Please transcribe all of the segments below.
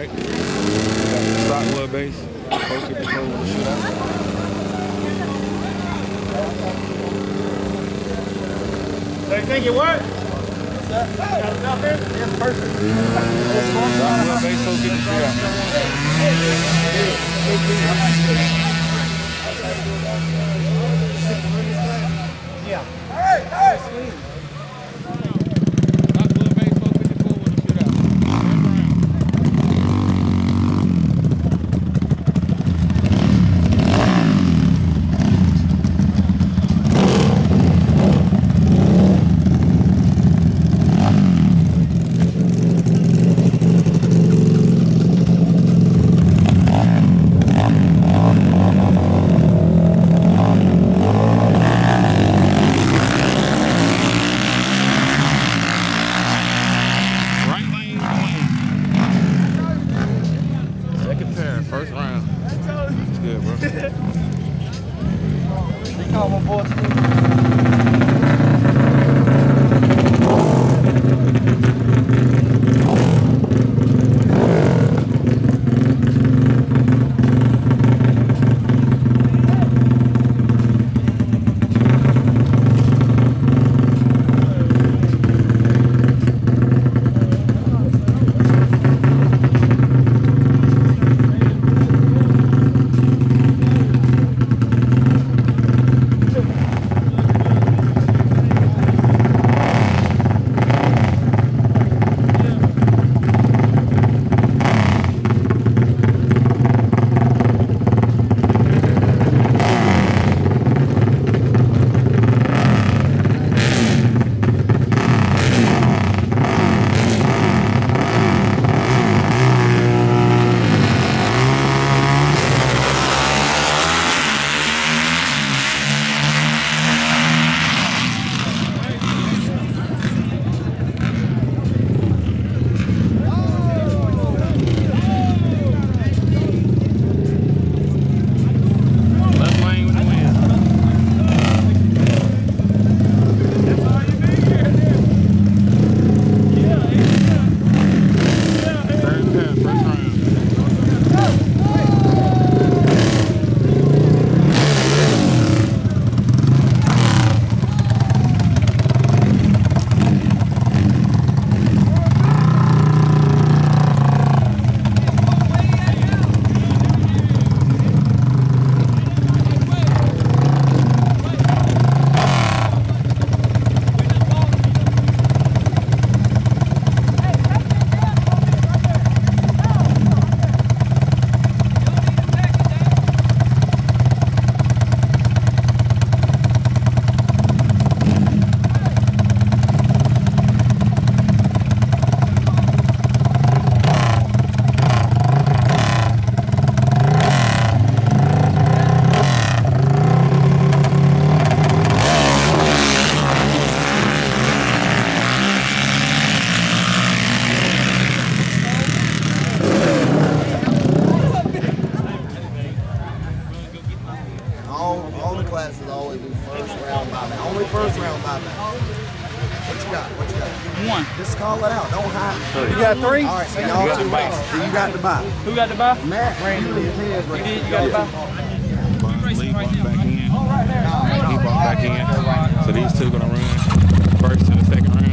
track. We got the stock wheel base, posted before the shootout. So you think it worked? What's that? Got enough in? Yeah, perfect. Stock wheel base, 450 shootout. Yeah. Hey! Stock wheel base, 454 with the shootout. First round. It's good, bro. They call my boy Steve. All the classes always do first round buyback. Only first round buyback. What you got? What you got? One. Just call it out. Don't hide. You got three? All right, so y'all two rounds. So you got to buy. Who got to buy? Matt, Randy, and Ted. You did? You got to buy? Lee bought back in. He bought back in. So these two gonna run first and the second round.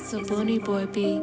It's a Bunny Boy beat.